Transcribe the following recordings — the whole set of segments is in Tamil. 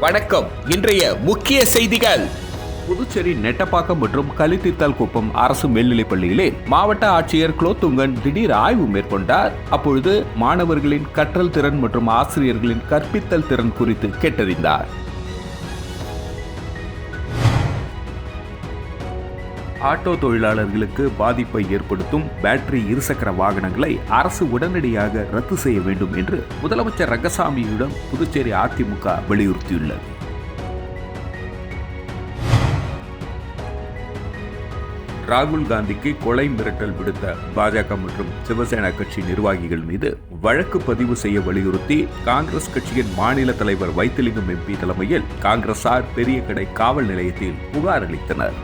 வணக்கம். இன்றைய முக்கிய செய்திகள். புதுச்சேரி நெட்டப்பாக்கம் மற்றும் கலித்தித்தால்குப்பம் அரசு மேல்நிலைப் பள்ளியிலே மாவட்ட ஆட்சியர் குலோத்துங்கன் திடீர் ஆய்வு மேற்கொண்டார். அப்பொழுது மாணவர்களின் கற்றல் திறன் மற்றும் ஆசிரியர்களின் கற்பித்தல் திறன் குறித்து கேட்டறிந்தார். ஆட்டோ தொழிலாளர்களுக்கு பாதிப்பை ஏற்படுத்தும் பேட்டரி இருசக்கர வாகனங்களை அரசு உடனடியாக ரத்து செய்ய வேண்டும் என்று முதலமைச்சர் ரங்கசாமியிடம் புதுச்சேரி அதிமுக வலியுறுத்தியுள்ளது. ராகுல் காந்திக்கு கொலை மிரட்டல் விடுத்த பாஜக மற்றும் சிவசேனா கட்சி நிர்வாகிகள் மீது வழக்கு பதிவு செய்ய வலியுறுத்தி காங்கிரஸ் கட்சியின் மாநில தலைவர் வைத்திலிங்கம் எம்பி தலைமையில் காங்கிரசார் பெரிய கடை காவல் நிலையத்தில் புகார் அளித்தனர்.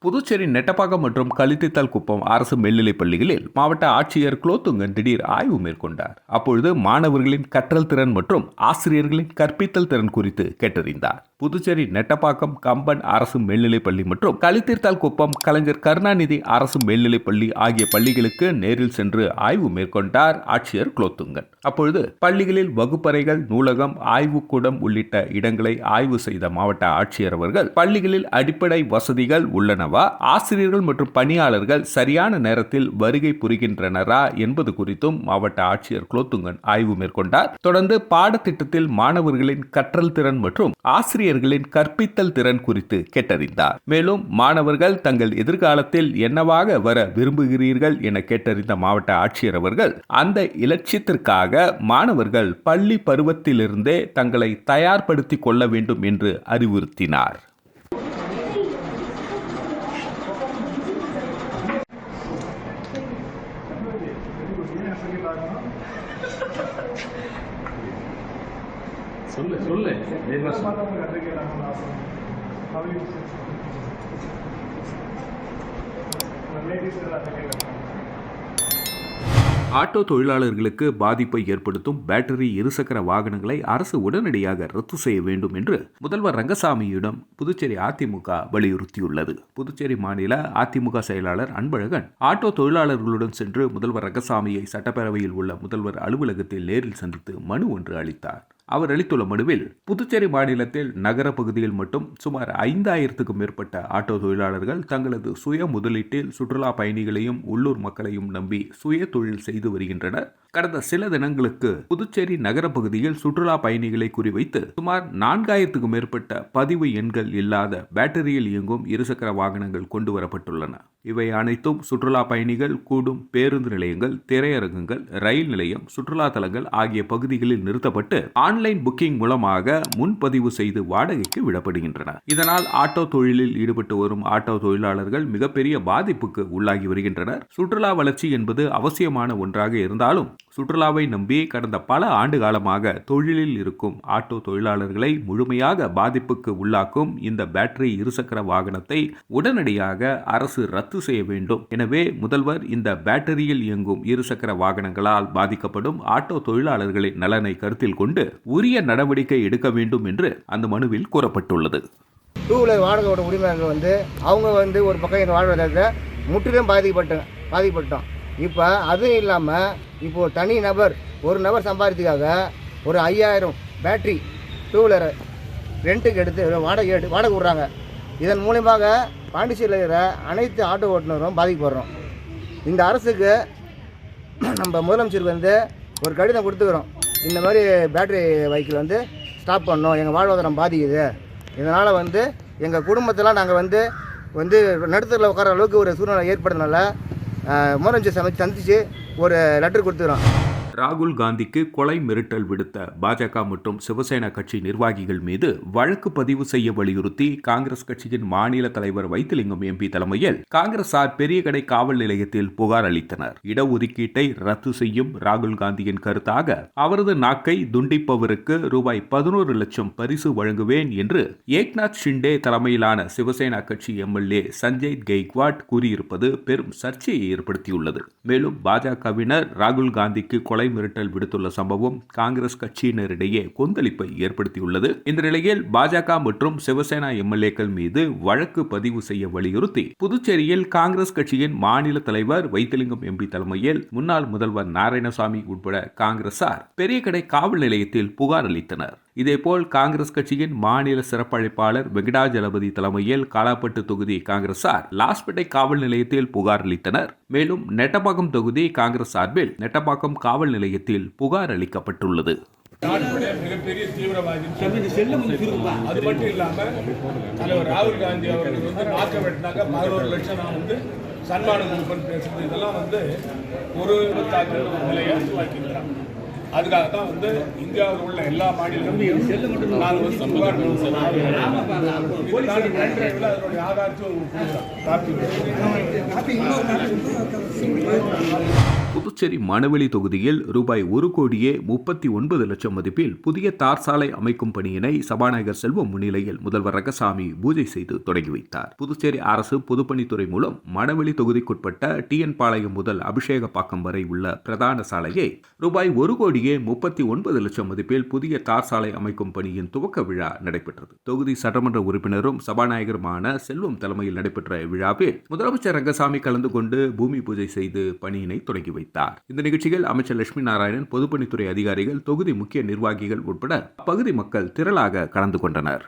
புதுச்சேரி நெட்டப்பாக்கம் மற்றும் கலித்தித்தால்குப்பம் அரசு மேல்நிலைப் பள்ளிகளில் மாவட்ட ஆட்சியர் குலோத்துங்கன் திடீர் ஆய்வு மேற்கொண்டார். அப்பொழுது மாணவர்களின் கற்றல் திறன் மற்றும் ஆசிரியர்களின் கற்பித்தல் திறன் குறித்து கேட்டறிந்தார். புதுச்சேரி நெட்டப்பாக்கம் கம்பன் அரசு மேல்நிலைப் பள்ளி மற்றும் கலித்தித்தால்குப்பம் கலைஞர் கருணாநிதி அரசு மேல்நிலைப் பள்ளி ஆகிய பள்ளிகளுக்கு நேரில் சென்று ஆய்வு மேற்கொண்டார் ஆட்சியர் குலோத்துங்கன். அப்பொழுது பள்ளிகளில் வகுப்பறைகள், நூலகம், ஆய்வுக்கூடம் உள்ளிட்ட இடங்களை ஆய்வு செய்த மாவட்ட ஆட்சியர் அவர்கள் பள்ளிகளில் அடிப்படை வசதிகள் உள்ளனவா, ஆசிரியர்கள் மற்றும் பணியாளர்கள் சரியான நேரத்தில் வருகை புரிகின்றனரா என்பது குறித்தும் மாவட்ட ஆட்சியர் குலோத்துங்கன் ஆய்வு மேற்கொண்டார். தொடர்ந்து பாடத்திட்டத்தில் மாணவர்களின் கற்றல் திறன் மற்றும் ஆசிரியர்களின் கற்பித்தல் திறன் குறித்து கேட்டறிந்தார். மேலும் மாணவர்கள் தங்கள் எதிர்காலத்தில் என்னவாக வர விரும்புகிறீர்கள் என கேட்டறிந்த மாவட்ட ஆட்சியர் அவர்கள் அந்த இலட்சியத்திற்காக மாணவர்கள் பள்ளி பருவத்திலிருந்தே தங்களை தயார்படுத்திக் கொள்ள வேண்டும் என்று அறிவுறுத்தினார். ஆட்டோ தொழிலாளர்களுக்கு பாதிப்பை ஏற்படுத்தும் பேட்டரி இருசக்கர வாகனங்களை அரசு உடனடியாக ரத்து செய்ய வேண்டும் என்று முதல்வர் ரங்கசாமியிடம் புதுச்சேரி அதிமுக வலியுறுத்தியுள்ளது. புதுச்சேரி மாநில அதிமுக செயலாளர் அன்பழகன் ஆட்டோ தொழிலாளர்களுடன் சென்று முதல்வர் ரங்கசாமியை சட்டப்பேரவையில் உள்ள முதல்வர் அலுவலகத்தில் நேரில் சந்தித்து மனு ஒன்று அளித்தார். அவர் அளித்துள்ள மனுவில் புதுச்சேரி மாநிலத்தில் நகர பகுதியில் மட்டும் சுமார் 5000க்கும் மேற்பட்ட ஆட்டோ தொழிலாளர்கள் தங்களது சுய முதலீட்டில் சுற்றுலா பயணிகளையும் உள்ளூர் மக்களையும் நம்பி சுய தொழில் செய்து வருகின்றனர். கடந்த சில தினங்களுக்கு புதுச்சேரி நகர பகுதியில் சுற்றுலா பயணிகளை குறிவைத்து சுமார் 4000க்கும் மேற்பட்ட பதிவு எண்கள் இல்லாத பேட்டரியில் இயங்கும் இருசக்கர வாகனங்கள் கொண்டு வரப்பட்டுள்ளன. இவை அனைத்தும் சுற்றுலா பயணிகள் கூடும் பேருந்து நிலையங்கள், திரையரங்குகள், ரயில் நிலையம், சுற்றுலா தலங்கள் ஆகிய பகுதிகளில் நிறுத்தப்பட்டு ஆன்லைன் புக்கிங் மூலமாக முன்பதிவு செய்து வாடகைக்கு விடப்படுகின்றன. இதனால் ஆட்டோ தொழிலில் ஈடுபட்டு வரும் ஆட்டோ தொழிலாளர்கள் மிகப்பெரிய பாதிப்புக்கு உள்ளாகி வருகின்றனர். சுற்றுலா வளர்ச்சி என்பது அவசியமான ஒன்றாக இருந்தாலும் சுற்றுலாவை நம்பி கடந்த பல ஆண்டு காலமாக தொழிலில் இருக்கும் ஆட்டோ தொழிலாளர்களை முழுமையாக பாதிப்புக்கு உள்ளாக்கும் இந்த பேட்டரி இருசக்கர வாகனத்தை உடனடியாக அரசு ரத்து செய்ய வேண்டும். எனவே முதல்வர் இந்த பேட்டரியில் இயங்கும் இருசக்கர வாகனங்களால் பாதிக்கப்படும் ஆட்டோ தொழிலாளர்களின் நலனை கருத்தில் கொண்டு உரிய நடவடிக்கை எடுக்க வேண்டும் என்று அந்த மனுவில் கூறப்பட்டுள்ளது. டூ வீலர் வாடகையோட உரிமையாளர்கள் அவங்க ஒரு பக்கம் வாழ்வதற்கு முற்றிலும் பாதிக்கப்பட்டோம். இப்போ அதுவும் இல்லாமல் இப்போது தனி நபர் ஒரு நபர் சம்பாதிக்கிறதுக்காக ஒரு 5000 பேட்ரி டூ வீலரை ரெண்ட்டுக்கு எடுத்து வாடகை விட்றாங்க. இதன் மூலமாக பாண்டிச்சேரியில் இருக்கிற அனைத்து ஆட்டோ ஓட்டுநரும் பாதிக்கப்படுறோம். இந்த அரசுக்கு நம்ம முதலமைச்சருக்கு ஒரு கடிதம் கொடுத்துக்கிறோம். இந்த மாதிரி பேட்டரி வெஹிக்கிள் ஸ்டாப் பண்ணோம், எங்கள் வாழ்வாதாரம் பாதிக்குது. இதனால் எங்கள் குடும்பத்தெல்லாம் நாங்கள் நடுத்தரில் உட்கார அளவுக்கு ஒரு சூழ்நிலை ஏற்படுறதுனால முதலமைச்சர் சந்தித்து ஒரு லெட்டர் கொடுத்துக்கிறோம். ராகுல் காந்திக்கு கொலை மிரட்டல் விடுத்த பாஜக மற்றும் சிவசேனா கட்சி நிர்வாகிகள் மீது வழக்கு பதிவு செய்ய வலியுறுத்தி காங்கிரஸ் கட்சியின் மாநில தலைவர் வைத்திலிங்கம் எம்பி தலைமையில் காங்கிரசார் பெரிய கடை காவல் நிலையத்தில் புகார் அளித்தனர். இடஒதுக்கீட்டை ரத்து செய்யும் ராகுல் காந்தியின் கருத்தாக அவரது நாக்கை துண்டிப்பவருக்கு ரூபாய் 11 லட்சம் பரிசு வழங்குவேன் என்று ஏக்நாத் ஷிண்டே தலைமையிலான சிவசேனா கட்சி எம்எல்ஏ சஞ்சய் கெய்க்வாட் கூறியிருப்பது பெரும் சர்ச்சையை ஏற்படுத்தியுள்ளது. மேலும் பாஜகவினர் ராகுல் காந்திக்கு கொலை மிரட்டல் விடுத்துள்ள சம்பவம் காங்கிரஸ் கட்சியினரிடையே கொந்தளிப்பை ஏற்படுத்தியுள்ளது. இந்த நிலையில் பாஜக மற்றும் சிவசேனா எம்எல்ஏக்கள் மீது வழக்கு பதிவு செய்ய வலியுறுத்தி புதுச்சேரியில் காங்கிரஸ் கட்சியின் மாநில தலைவர் வைத்திலிங்கம் எம்பி தலைமையில் முன்னாள் முதல்வர் நாராயணசாமி உட்பட காங்கிரசார் பெரிய கடை காவல் நிலையத்தில் புகார் அளித்தனர். இதேபோல் காங்கிரஸ் கட்சியின் மாநில சிறப்பு அழைப்பாளர் வெங்கடாஜலபதி தலைமையில் காலாப்பட்டு தொகுதி காங்கிரசார் லாஸ்பேட்டை காவல் நிலையத்தில் புகார் அளித்தனர். மேலும் நெட்டப்பாக்கம் தொகுதி காங்கிரஸ் சார்பில் நெட்டப்பாக்கம் காவல் நிலையத்தில் புகார் அளிக்கப்பட்டுள்ளது. மிகப்பெரிய தீவிரவாதி. அது மட்டும் இல்லாம தலைவர் ராகுல் காந்தி அவர்கள் நாக்க வெட்டினாங்க 11 லட்சம் நான் சன்மானம் கொடுப்பேன்னு பேசுறது இதெல்லாம் ஒரு தாக்கல் நிலையை உருவாக்கியிருக்கிறாங்க. அதுக்காக தான் இந்தியாவில் உள்ள எல்லா மாநிலங்களும் அதனுடைய ஆதாரத்தையும் புதுச்சேரி மணவெளி தொகுதியில் ரூபாய் 1,39 லட்சம் மதிப்பில் புதிய தார் சாலை அமைக்கும் பணியினை சபாநாயகர் செல்வம் முன்னிலையில் முதல்வர் ரங்கசாமி பூஜை செய்து தொடங்கி வைத்தார். புதுச்சேரி அரசு பொதுப்பணித்துறை மூலம் மணவெளி தொகுதிக்குட்பட்ட டிஎன் பாளையம் முதல் அபிஷேகப்பாக்கம் வரை உள்ள பிரதான சாலையை ரூபாய் 1,39 லட்சம் மதிப்பில் புதிய தார் சாலை அமைக்கும் பணியின் துவக்க விழா நடைபெற்றது. தொகுதி சட்டமன்ற உறுப்பினரும் சபாநாயகருமான செல்வம் தலைமையில் நடைபெற்ற விழாவில் முதலமைச்சர் ரங்கசாமி கலந்து கொண்டு பூமி பூஜை செய்து பணியினை தொடங்கி வைத்தார். இந்த நிகழ்ச்சியில் அமைச்சர் லட்சுமி நாராயணன், பொதுப்பணித்துறை அதிகாரிகள், தொகுதி முக்கிய நிர்வாகிகள் உட்பட அப்பகுதி மக்கள் திரளாக கலந்து கொண்டனர்.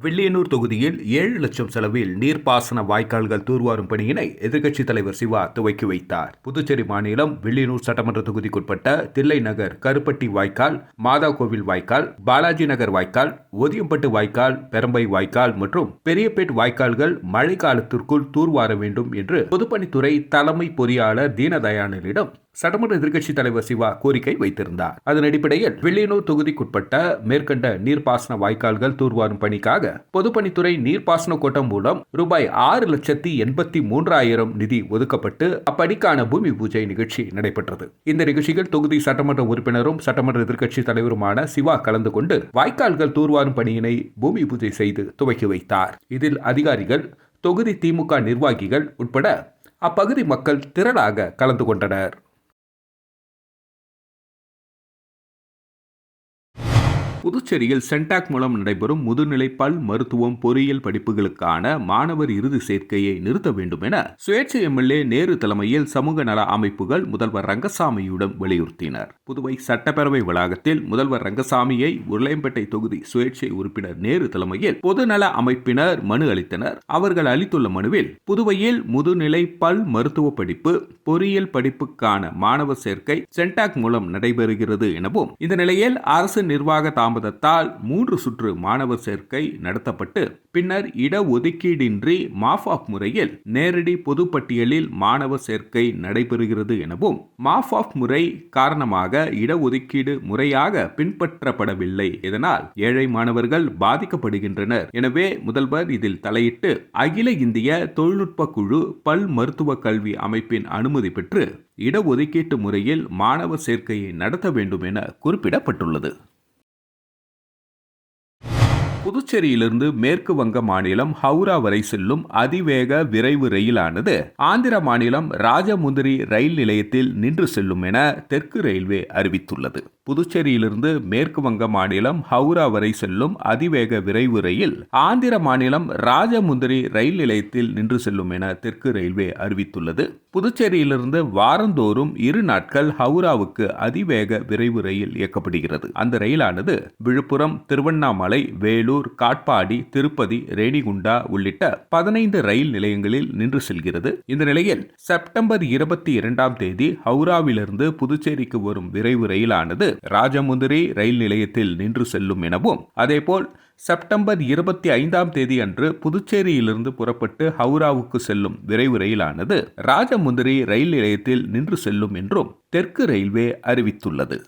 வில்லியனூர் தொகுதியில் 7 லட்சம் செலவில் நீர்ப்பாசன வாய்க்கால்கள் தூர்வாரும் பணியினை எதிர்க்கட்சித் தலைவர் சிவா துவக்கி வைத்தார். புதுச்சேரி மாநிலம் வில்லியனூர் சட்டமன்ற தொகுதிக்குட்பட்ட தில்லை நகர் கருப்பட்டி வாய்க்கால், மாதா கோவில் வாய்க்கால், பாலாஜி நகர் வாய்க்கால், ஒதியம்பட்டு வாய்க்கால், பெரம்பை வாய்க்கால் மற்றும் பெரியபேட் வாய்க்கால்கள் மழை காலத்திற்குள் தூர்வார வேண்டும் என்று பொதுப்பணித்துறை தலைமை பொறியாளர் தீனதயாளனிடம் சட்டமன்ற எதிர்க்கட்சித் தலைவர் சிவா கோரிக்கை வைத்திருந்தார். அதன் அடிப்படையில் வில்லியனூர் தொகுதிக்குட்பட்ட மேற்கண்ட நீர்ப்பாசன வாய்க்கால்கள் தூர்வாரும் பணிக்காக பொதுப்பணித்துறை நீர்ப்பாசன கோட்டம் மூலம் ரூபாய் 6,83,000 நிதி ஒதுக்கப்பட்டு அப்பணிக்கான பூமி பூஜை நிகழ்ச்சி நடைபெற்றது. இந்த நிகழ்ச்சியில் தொகுதி சட்டமன்ற உறுப்பினரும் சட்டமன்ற எதிர்க்கட்சித் தலைவருமான சிவா கலந்து கொண்டு வாய்க்கால்கள் தூர்வாரும் பணியினை பூமி பூஜை செய்து துவக்கி வைத்தார். இதில் அதிகாரிகள், தொகுதி திமுக நிர்வாகிகள் உட்பட அப்பகுதி மக்கள் திரளாக கலந்து கொண்டனர். புதுச்சேரியில் சென்டாக் மூலம் நடைபெறும் முதுநிலை பல் மருத்துவம் பொறியியல் படிப்புகளுக்கான மாணவர் இறுதி சேர்க்கையை நிறுத்த வேண்டும் என சுயேட்சை எம்எல்ஏ நேரு தலைமையில் சமூக நல அமைப்புகள் முதல்வர் ரங்கசாமியிடம் வலியுறுத்தினர். புதுவை சட்டப்பேரவை வளாகத்தில் முதல்வர் ரங்கசாமியை உருளையம்பேட்டை தொகுதி சுயேட்சை உறுப்பினர் நேரு தலைமையில் பொதுநல அமைப்பினர் மனு அளித்தனர். அவர்கள் அளித்துள்ள மனுவில் புதுவையில் முதுநிலை பல் மருத்துவ படிப்பு, பொறியியல் படிப்புக்கான மாணவர் சேர்க்கை சென்டாக் மூலம் நடைபெறுகிறது எனவும், இந்த நிலையில் அரசு நிர்வாக தாமதத்தால் 3 சுற்று மாணவர் சேர்க்கை நடத்தப்பட்டு பின்னர் இடஒதுக்கீடின்றி மாஃப் ஆஃப் முறையில் நேரடி பொதுப்பட்டியலில் மாணவர் சேர்க்கை நடைபெறுகிறது எனவும், மாஃப் ஆஃப் முறை காரணமாக இடஒதுக்கீடு முறையாக பின்பற்றப்படவில்லை. இதனால் ஏழை மாணவர்கள் பாதிக்கப்படுகின்றனர். எனவே முதல்வர் இதில் தலையிட்டு அகில இந்திய தொழில்நுட்ப குழு பல் மருத்துவ கல்வி அமைப்பின் அனுமதி பெற்று இடஒதுக்கீட்டு முறையில் மாணவர் சேர்க்கையை நடத்த வேண்டும் என குறிப்பிடப்பட்டுள்ளது. புதுச்சேரியிலிருந்து மேற்கு வங்க மாநிலம் ஹவுரா வரை செல்லும் அதிவேக விரைவு ரயிலானது ஆந்திர மாநிலம் ராஜமுந்திரி ரயில் நிலையத்தில் நின்று செல்லும் என தெற்கு ரயில்வே அறிவித்துள்ளது. புதுச்சேரியிலிருந்து மேற்கு வங்க மாநிலம் ஹவுரா வரை செல்லும் அதிவேக விரைவு ரயில் ஆந்திர மாநிலம் ராஜமுந்திரி ரயில் நிலையத்தில் நின்று செல்லும் என தெற்கு ரயில்வே அறிவித்துள்ளது. புதுச்சேரியிலிருந்து வாரந்தோறும் 2 நாட்கள் ஹவுராவுக்கு அதிவேக விரைவு ரயில் இயக்கப்படுகிறது. அந்த ரயிலானது விழுப்புரம், திருவண்ணாமலை, வேலூர், காட்பாடி, திருப்பதி, ரேணிகுண்டா உள்ளிட்ட 15 ரயில் நிலையங்களில் நின்று செல்கிறது. இந்த நிலையில் செப்டம்பர் 22ஆம் தேதி ஹவுராவிலிருந்து புதுச்சேரிக்கு வரும் விரைவு ரயிலானது ராஜமுந்திரி ரயில் நிலையத்தில் நின்று செல்லும் எனவும், அதேபோல் செப்டம்பர் 25ஆம் தேதி அன்று புதுச்சேரியிலிருந்து புறப்பட்டு ஹவுராவுக்கு செல்லும் விரைவு ரயிலானது ராஜமுந்திரி ரயில் நிலையத்தில் நின்று செல்லும் என்றும் தெற்கு ரயில்வே அறிவித்துள்ளது.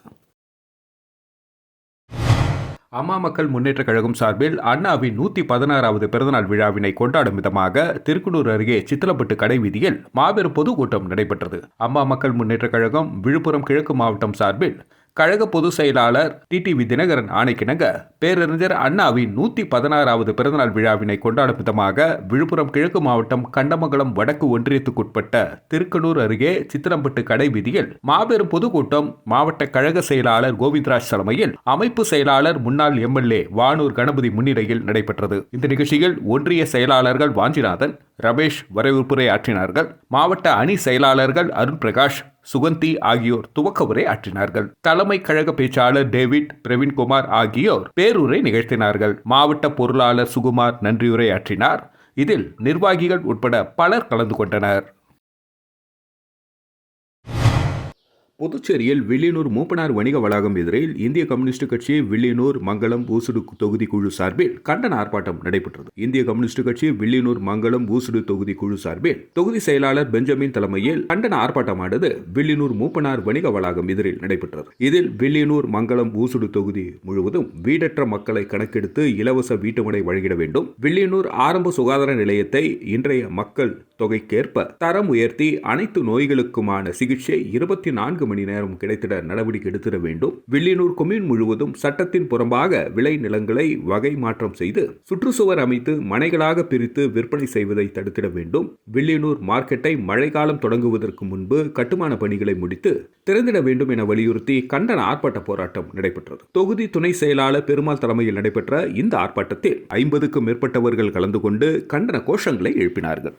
அம்மா மக்கள் முன்னேற்ற கழகம் சார்பில் அண்ணாவின் 116வது பிறந்தநாள் விழாவினை கொண்டாடும் விதமாக திருக்குனூர் அருகே சித்தலப்பட்டு கடை வீதியில் மாபெரும் பொதுக்கூட்டம் நடைபெற்றது. அம்மா மக்கள் முன்னேற்ற கழகம் விழுப்புரம் கிழக்கு மாவட்டம் சார்பில் கழக பொதுச் செயலாளர் டிடிவி தினகரன் ஆணைக்கிணங்க பேரறிஞர் அண்ணாவின் 116வது பிறந்தநாள் விழாவினை கொண்டாடும் விதமாக விழுப்புரம் கிழக்கு மாவட்டம் கண்டமங்கலம் வடக்கு ஒன்றியத்துக்குட்பட்ட திருக்கனூர் அருகே சித்திரம்பட்டு கடை வீதியில் மாபெரும் பொதுக்கூட்டம் மாவட்ட கழக செயலாளர் கோவிந்தராஜ் தலைமையில் அமைப்பு செயலாளர் முன்னாள் எம்எல்ஏ வானூர் கணபதி முன்னிலையில் நடைபெற்றது. இந்த நிகழ்ச்சியில் ஒன்றிய செயலாளர்கள் வாஞ்சிநாதன், ரமேஷ் வரவேற்புரை ஆற்றினார்கள். மாவட்ட அணி செயலாளர்கள் அருண் பிரகாஷ், சுகந்தி ஆகியோர் துவக்க உரை ஆற்றினார்கள். தலைமை கழக பேச்சாளர் டேவிட், பிரவீன்குமார் ஆகியோர் பேருரை நிகழ்த்தினார்கள். மாவட்ட பொருளாளர் சுகுமார் நன்றியுரை ஆற்றினார். இதில் நிர்வாகிகள் உட்பட பலர் கலந்து கொண்டனர். புதுச்சேரியில் வில்லியனூர் மூப்பனார் வணிக வளாகம் எதிரில் இந்திய கம்யூனிஸ்ட் கட்சி வில்லியனூர் மங்கலம் ஊசுடு தொகுதி குழு சார்பில் கண்டன ஆர்ப்பாட்டம் நடைபெற்றது. இந்திய கம்யூனிஸ்ட் கட்சி வில்லியனூர் மங்கலம் ஊசுடு தொகுதி குழு சார்பில் தொகுதி செயலாளர் பெஞ்சமின் தலைமையில் கண்டன ஆர்ப்பாட்டமானது வில்லியனூர் மூப்பனார் வணிக வளாகம் எதிரில் நடைபெற்றது. இதில் வில்லியனூர் மங்கலம் ஊசுடு தொகுதி முழுவதும் வீடற்ற மக்களை கணக்கெடுத்து இலவச வீட்டுமனை வழங்கிட வேண்டும். வில்லியனூர் ஆரம்ப சுகாதார நிலையத்தை இன்றைய மக்கள் தொகைக்கேற்ப தரம் உயர்த்தி அனைத்து நோய்களுக்குமான சிகிச்சை 24 மணி நேரம் கிடைத்திட நடவடிக்கை எடுத்திட வேண்டும். வில்லியனூர் கொம்யூன் முழுவதும் சட்டத்தின் புறம்பாக விளை நிலங்களை வகை மாற்றம் செய்து சுற்றுச்சுவர் அமைத்து மனைகளாக பிரித்து விற்பனை செய்வதை தடுத்திட வேண்டும். வில்லியனூர் மார்க்கெட்டை மழைக்காலம் தொடங்குவதற்கு முன்பு கட்டுமான பணிகளை முடித்து திறந்திட வேண்டும் என வலியுறுத்தி கண்டன ஆர்ப்பாட்ட போராட்டம் நடைபெற்றது. தொகுதி துணை செயலாளர் பெருமாள் தலைமையில் நடைபெற்ற இந்த ஆர்ப்பாட்டத்தில் 50க்கும் மேற்பட்டவர்கள் கலந்து கொண்டு கண்டன கோஷங்களை எழுப்பினார்கள்.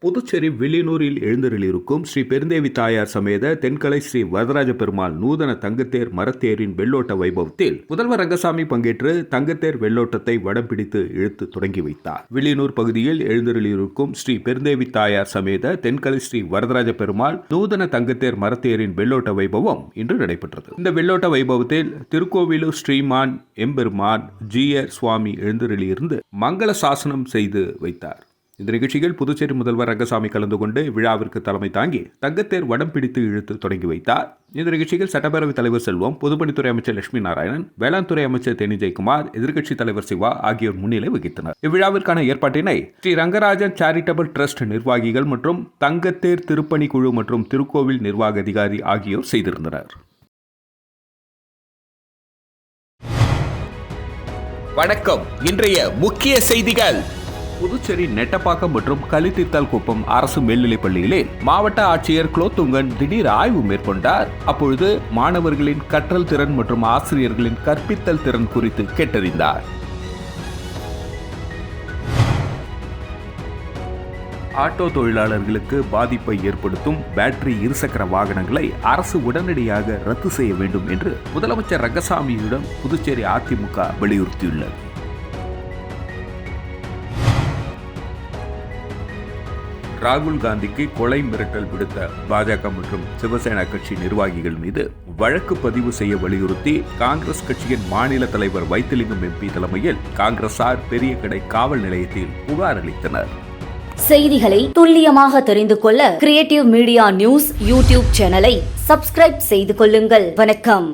புதுச்சேரி வில்லியனூரில் எழுந்தருளிருக்கும் ஸ்ரீ பெருந்தேவி தாயார் சமேத தென்கலை ஸ்ரீ வரதராஜ பெருமாள் நூதன தங்கத்தேர் மரத்தேரின் வெள்ளோட்ட வைபவத்தில் முதல்வர் ரங்கசாமி பங்கேற்று தங்கத்தேர் வெள்ளோட்டத்தை வடம் பிடித்து இழுத்து தொடங்கி வைத்தார். வில்லியனூர் பகுதியில் எழுந்தருளிருக்கும் ஸ்ரீ பெருந்தேவி தாயார் சமேத தென்கலை ஸ்ரீ வரதராஜ பெருமாள் நூதன தங்கத்தேர் மரத்தேரின் வெள்ளோட்ட வைபவம் இன்று நடைபெற்றது. இந்த வெள்ளோட்ட வைபவத்தில் திருக்கோவிலூர் ஸ்ரீமான் எம்பெருமான் ஜீயர் சுவாமி எழுந்தருளியிருந்து மங்கள சாசனம் செய்து வைத்தார். இந்த நிகழ்ச்சியில் புதுச்சேரி முதல்வர் ரங்கசாமி கலந்து கொண்டு விழாவிற்கு தலைமை தாங்கி தங்கத்தேர் வடம் பிடித்து இழுத்து தொடங்கி வைத்தார். இந்த நிகழ்ச்சியில் சட்டப்பேரவைத் தலைவர் செல்வம், பொதுப்பணித்துறை அமைச்சர் லட்சுமி நாராயணன், வேளாண் துறை அமைச்சர் தேனி ஜெயக்குமார், எதிர்க்கட்சித் தலைவர் சிவா ஆகியோர் முன்னிலை வகித்தனர். இவ்விழாவிற்கான ஏற்பாட்டினை ஸ்ரீ ரங்கராஜன் சேரிட்டபிள் டிரஸ்ட் நிர்வாகிகள் மற்றும் தங்கத்தேர் திருப்பணி குழு மற்றும் திருக்கோவில் நிர்வாக அதிகாரி ஆகியோர் செய்திருந்தனர். வணக்கம். இன்றைய முக்கிய செய்திகள். புதுச்சேரி நெட்டப்பாக்கம் மற்றும் கலித்தித்தல் குப்பம் அரசு மேல்நிலைப் பள்ளியிலே மாவட்ட ஆட்சியர் குலோத்துங்கன் திடீர் ஆய்வு மேற்கொண்டார். அப்பொழுது மாணவர்களின் கற்றல் திறன் மற்றும் ஆசிரியர்களின் கற்பித்தல் திறன் குறித்து கேட்டறிந்தார். ஆட்டோ தொழிலாளர்களுக்கு பாதிப்பை ஏற்படுத்தும் பேட்டரி இருசக்கர வாகனங்களை அரசு உடனடியாக ரத்து செய்ய வேண்டும் என்று முதலமைச்சர் ரங்கசாமியிடம் புதுச்சேரி அதிமுக வலியுறுத்தியுள்ளது. ராகுல் காந்திக்கு கொலை மிரட்டல் விடுத்த பாஜக மற்றும் சிவசேனா கட்சி நிர்வாகிகள் மீது வழக்கு பதிவு செய்ய வலியுறுத்தி காங்கிரஸ் கட்சியின் மாநில தலைவர் வைத்திலிங்கம் எம்பி தலைமையில் காங்கிரசார் பெரிய கடை காவல் நிலையத்தில் புகார் அளித்தனர். செய்திகளை துல்லியமாக தெரிந்து கொள்ள கிரியேட்டிவ் மீடியா நியூஸ் யூடியூப் சேனலை சப்ஸ்கிரைப் செய்து கொள்ளுங்கள். வணக்கம்.